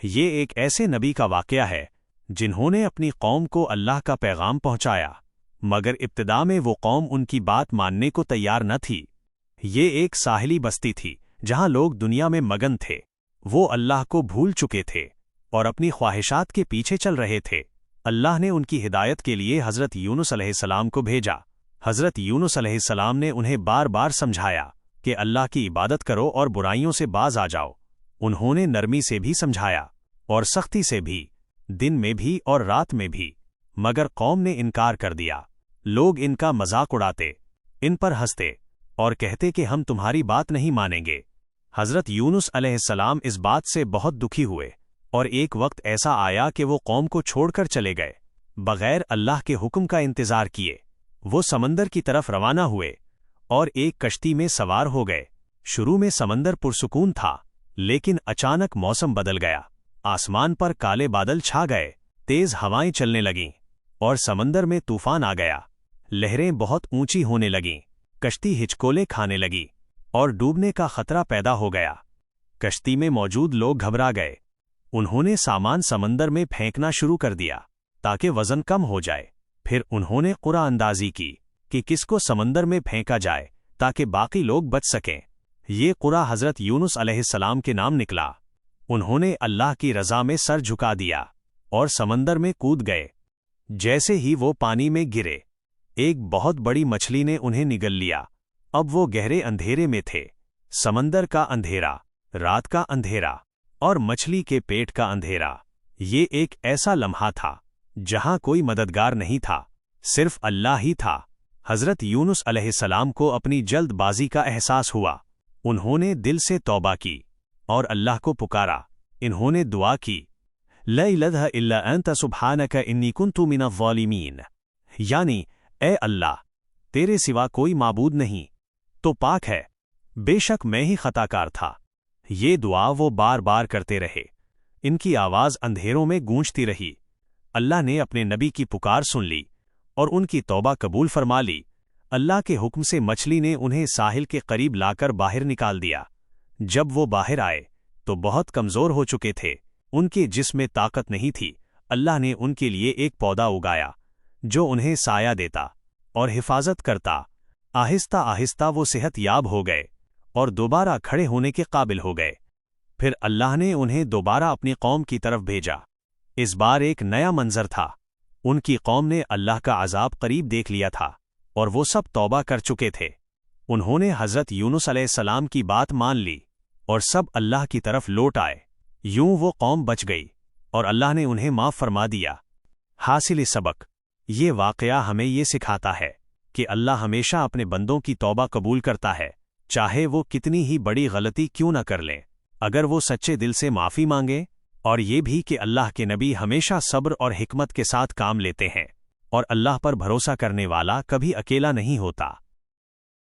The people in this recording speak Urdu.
یہ ایک ایسے نبی کا واقعہ ہے جنہوں نے اپنی قوم کو اللہ کا پیغام پہنچایا، مگر ابتدا میں وہ قوم ان کی بات ماننے کو تیار نہ تھی۔ یہ ایک ساحلی بستی تھی جہاں لوگ دنیا میں مگن تھے، وہ اللہ کو بھول چکے تھے اور اپنی خواہشات کے پیچھے چل رہے تھے۔ اللہ نے ان کی ہدایت کے لیے حضرت یونس علیہ السلام کو بھیجا۔ حضرت یونس علیہ السلام نے انہیں بار بار سمجھایا کہ اللہ کی عبادت کرو اور برائیوں سے باز آ جاؤ۔ انہوں نے نرمی سے بھی سمجھایا اور سختی سے بھی، دن میں بھی اور رات میں بھی، مگر قوم نے انکار کر دیا۔ لوگ ان کا مذاق اڑاتے، ان پر ہنستے اور کہتے کہ ہم تمہاری بات نہیں مانیں گے۔ حضرت یونس علیہ السلام اس بات سے بہت دکھی ہوئے، اور ایک وقت ایسا آیا کہ وہ قوم کو چھوڑ کر چلے گئے، بغیر اللہ کے حکم کا انتظار کیے۔ وہ سمندر کی طرف روانہ ہوئے اور ایک کشتی میں سوار ہو گئے۔ شروع میں سمندر پرسکون تھا، لیکن اچانک موسم بدل گیا۔ آسمان پر کالے بادل چھا گئے، تیز ہوائیں چلنے لگیں اور سمندر میں طوفان آ گیا۔ لہریں بہت اونچی ہونے لگیں، کشتی ہچکولے کھانے لگی اور ڈوبنے کا خطرہ پیدا ہو گیا۔ کشتی میں موجود لوگ گھبرا گئے۔ انہوں نے سامان سمندر میں پھینکنا شروع کر دیا تاکہ وزن کم ہو جائے۔ پھر انہوں نے قرعہ اندازی کی کہ کس کو سمندر میں پھینکا جائے تاکہ باقی لوگ بچ سکیں۔ یہ قرعہ حضرت یونس علیہ السلام کے نام نکلا۔ انہوں نے اللہ کی رضا میں سر جھکا دیا اور سمندر میں کود گئے۔ جیسے ہی وہ پانی میں گرے، ایک بہت بڑی مچھلی نے انہیں نگل لیا۔ اب وہ گہرے اندھیرے میں تھے، سمندر کا اندھیرا، رات کا اندھیرا اور مچھلی کے پیٹ کا اندھیرا۔ یہ ایک ایسا لمحہ تھا جہاں کوئی مددگار نہیں تھا، صرف اللہ ہی تھا۔ حضرت یونس علیہ السلام کو اپنی جلد بازی کا احساس ہوا۔ انہوں نے دل سے توبہ کی اور اللہ کو پکارا۔ انہوں نے دعا کی، لا الہ الا انت سبحانک انی کنت من الظالمین، یعنی اے اللہ، تیرے سوا کوئی معبود نہیں، تو پاک ہے، بے شک میں ہی خطا کار تھا۔ یہ دعا وہ بار بار کرتے رہے۔ ان کی آواز اندھیروں میں گونجتی رہی۔ اللہ نے اپنے نبی کی پکار سن لی اور ان کی توبہ قبول فرما لی۔ اللہ کے حکم سے مچھلی نے انہیں ساحل کے قریب لا کر باہر نکال دیا۔ جب وہ باہر آئے تو بہت کمزور ہو چکے تھے، ان کے جسم میں طاقت نہیں تھی۔ اللہ نے ان کے لیے ایک پودا اگایا جو انہیں سایہ دیتا اور حفاظت کرتا۔ آہستہ آہستہ وہ صحت یاب ہو گئے اور دوبارہ کھڑے ہونے کے قابل ہو گئے۔ پھر اللہ نے انہیں دوبارہ اپنی قوم کی طرف بھیجا۔ اس بار ایک نیا منظر تھا۔ ان کی قوم نے اللہ کا عذاب قریب دیکھ لیا تھا اور وہ سب توبہ کر چکے تھے۔ انہوں نے حضرت یونس علیہ السلام کی بات مان لی اور سب اللہ کی طرف لوٹ آئے۔ یوں وہ قوم بچ گئی اور اللہ نے انہیں معاف فرما دیا۔ حاصل سبق: یہ واقعہ ہمیں یہ سکھاتا ہے کہ اللہ ہمیشہ اپنے بندوں کی توبہ قبول کرتا ہے، چاہے وہ کتنی ہی بڑی غلطی کیوں نہ کر لیں، اگر وہ سچے دل سے معافی مانگیں۔ اور یہ بھی کہ اللہ کے نبی ہمیشہ صبر اور حکمت کے ساتھ کام لیتے ہیں، اور اللہ پر بھروسہ کرنے والا کبھی اکیلا نہیں ہوتا۔